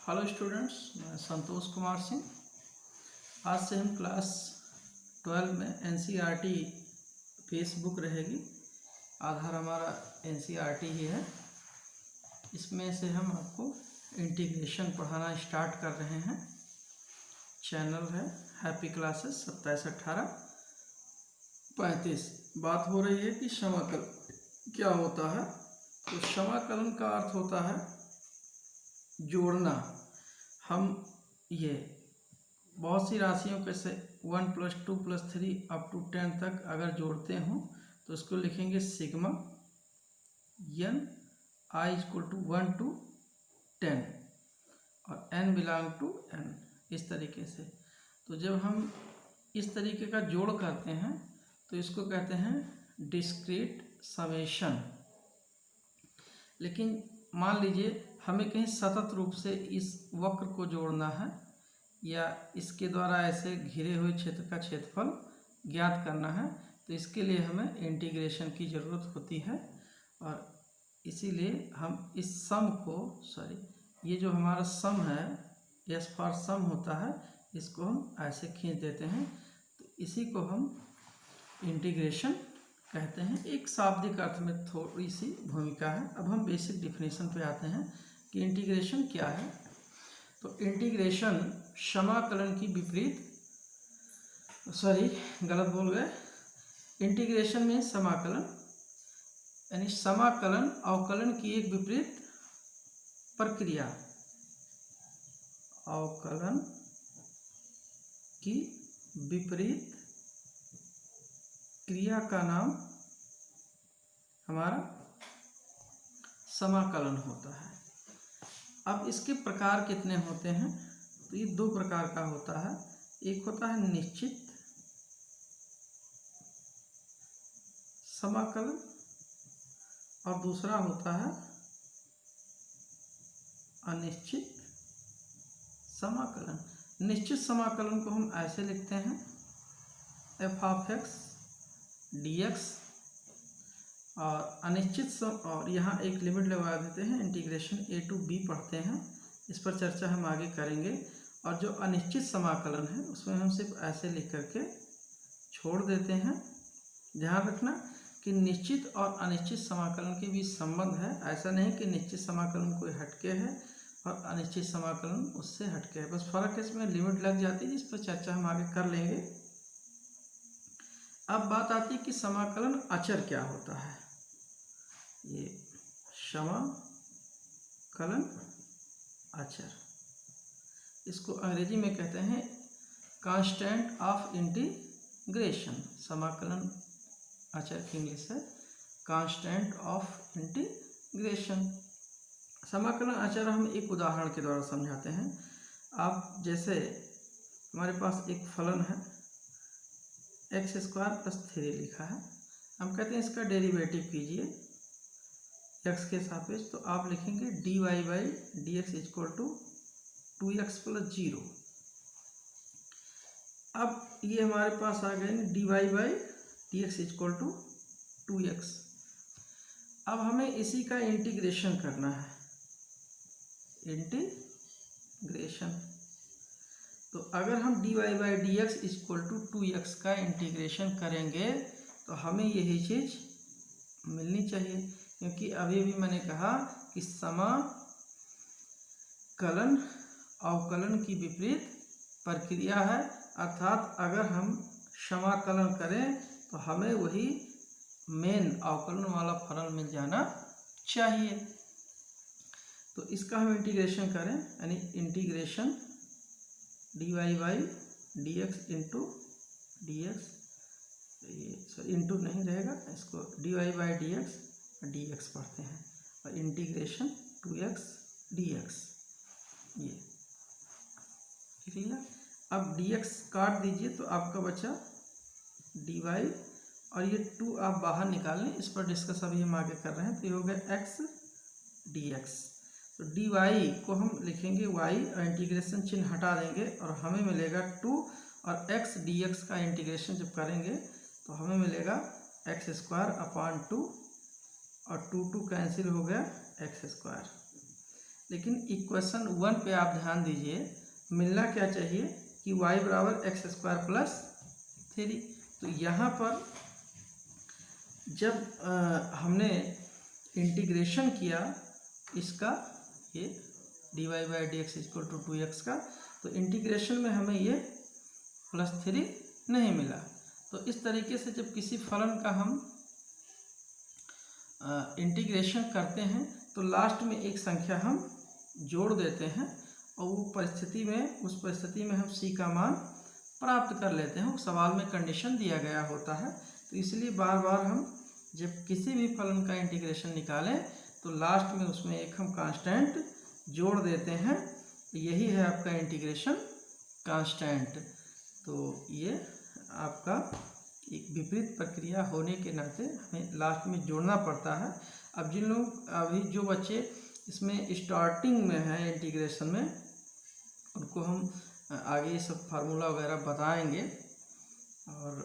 Hello students, मैं संतोष कुमार सिंह। आज से हम क्लास 12 में एनसीईआरटी बेस बुक रहेगी। आधार हमारा एनसीईआरटी ही है। इसमें से हम आपको इंटीग्रेशन पढ़ाना स्टार्ट कर रहे हैं। चैनल है हैप्पी क्लासेस 271835। बात हो रही है कि समाकलन क्या होता है। तो समाकलन का अर्थ होता है जोड़ना। हम ये बहुत सी राशियों के से 1 + 2 + 3 अप टू 10 तक अगर जोड़ते हों तो इसको लिखेंगे सिग्मा n i = 1 to 10 और n बिलोंग टू n, इस तरीके से। तो जब हम इस तरीके का जोड़ करते हैं तो इसको कहते हैं डिस्क्रीट समेशन। लेकिन मान लीजिए हमें कहीं सतत रूप से इस वक्र को जोड़ना है या इसके द्वारा ऐसे घिरे हुए क्षेत्र का क्षेत्रफल ज्ञात करना है, तो इसके लिए हमें इंटीग्रेशन की ज़रूरत होती है। और इसीलिए हम इस सम को ये जो हमारा सम है, एस फॉर सम होता है, इसको हम ऐसे खींच देते हैं। तो इसी को हम इंटीग्रेशन कहते हैं। एक शाब्दिक अर्थ में थोड़ी सी भूमिका है। अब हम बेसिक डिफिनेशन पे आते हैं कि इंटीग्रेशन क्या है। तो इंटीग्रेशन समाकलन की विपरीत, गलत बोल गए। इंटीग्रेशन में समाकलन यानी समाकलन अवकलन की एक विपरीत प्रक्रिया। अवकलन की विपरीत क्रिया का नाम हमारा समाकलन होता है। अब इसके प्रकार कितने होते हैं? तो ये दो प्रकार का होता है। एक होता है निश्चित समाकलन और दूसरा होता है अनिश्चित समाकलन। निश्चित समाकलन को हम ऐसे लिखते हैं f(x) dx, और अनिश्चित और यहाँ एक लिमिट लगा देते हैं। इंटीग्रेशन a to b पढ़ते हैं, इस पर चर्चा हम आगे करेंगे। और जो अनिश्चित समाकलन है उसमें हम सिर्फ ऐसे लिख करके छोड़ देते हैं। ध्यान रखना कि निश्चित और अनिश्चित समाकलन के बीच संबंध है। ऐसा नहीं कि निश्चित समाकलन कोई हटके है और अनिश्चित समाकलन उससे हटके है, बस फर्क है इसमें लिमिट लग जाती है, इस पर चर्चा हम आगे कर लेंगे। अब बात आती है कि समाकलन अचर क्या होता है। ये समाकलन अचर, इसको अंग्रेजी में कहते हैं कांस्टेंट ऑफ इंटीग्रेशन। समाकलन अचर की इंग्लिश है कांस्टेंट ऑफ इंटीग्रेशन। समाकलन अचर हम एक उदाहरण के द्वारा समझाते हैं। आप जैसे हमारे पास एक फलन है x² + 3 लिखा है, हम कहते हैं इसका डेरिवेटिव कीजिए x के सापेक्ष। तो आप लिखेंगे dy/dx = 2x + 0। अब ये हमारे पास आ गए dy/dx = 2x। अब हमें इसी का इंटीग्रेशन करना है, इंटीग्रेशन। तो अगर हम dy/dx = 2x का इंटीग्रेशन करेंगे तो हमें यही चीज़ मिलनी चाहिए, क्योंकि अभी भी मैंने कहा कि समाकलन अवकलन की विपरीत प्रक्रिया है। अर्थात अगर हम समाकलन करें तो हमें वही मेन अवकलन वाला फलन मिल जाना चाहिए। तो इसका हम इंटीग्रेशन करें, यानी इंटीग्रेशन dy/dx dx, ये इंटू नहीं रहेगा, इसको dy/dx dx पढ़ते हैं, और इंटीग्रेशन 2x dx, ये लिख लिया। अब dx काट दीजिए तो आपका बचा dy, और ये 2 आप बाहर निकाल लें, इस पर डिस्कस अभी हम आगे कर रहे हैं। तो ये हो गया x dx। तो dy को हम लिखेंगे y और इंटीग्रेशन चिन्ह हटा देंगे और हमें मिलेगा 2, और x dx का इंटीग्रेशन जब करेंगे तो हमें मिलेगा x² / 2, और 2 कैंसिल हो गया x²। लेकिन इक्वेशन 1 पे आप ध्यान दीजिए, मिलना क्या चाहिए कि y बराबर एक्स स्क्वायर प्लस 3। तो यहाँ पर जब हमने इंटीग्रेशन किया इसका, ये dy by d x equal to 2x का, तो इंटीग्रेशन में हमें ये +3 नहीं मिला। तो इस तरीके से जब किसी फलन का हम इंटीग्रेशन करते हैं तो लास्ट में एक संख्या हम जोड़ देते हैं और वो परिस्थिति में, उस परिस्थिति में हम c का मान प्राप्त कर लेते हैं। वो सवाल में कंडीशन दिया गया होता है। तो इसलिए बार बार हम जब किसी भी फलन का इंटीग्रेशन निकालें तो लास्ट में उसमें एक हम कांस्टेंट जोड़ देते हैं। यही है आपका इंटीग्रेशन कांस्टेंट। तो ये आपका एक विपरीत प्रक्रिया होने के नाते हमें लास्ट में जोड़ना पड़ता है। अब जिन लोग, अभी जो बच्चे इसमें स्टार्टिंग में हैं इंटीग्रेशन में, उनको हम आगे सब फार्मूला वगैरह बताएंगे और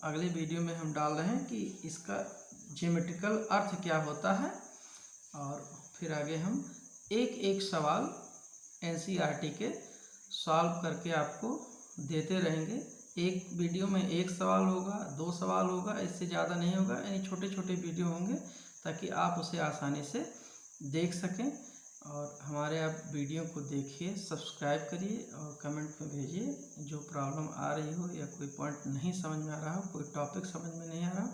अगले वीडियो में हम डाल रहे हैं कि इसका ज्योमेट्रिकल अर्थ क्या होता है। और फिर आगे हम एक एक सवाल एनसीईआरटी के सॉल्व करके आपको देते रहेंगे। एक वीडियो में एक सवाल होगा, 2 सवाल होगा, इससे ज़्यादा नहीं होगा, यानी छोटे छोटे वीडियो होंगे ताकि आप उसे आसानी से देख सकें। और हमारे आप वीडियो को देखिए, सब्सक्राइब करिए और कमेंट में भेजिए जो प्रॉब्लम आ रही हो या कोई पॉइंट नहीं समझ में आ रहा हो, कोई टॉपिक समझ में नहीं आ रहा हो,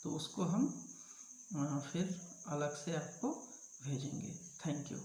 तो उसको हम फिर अलग से आपको भेजेंगे। Thank you.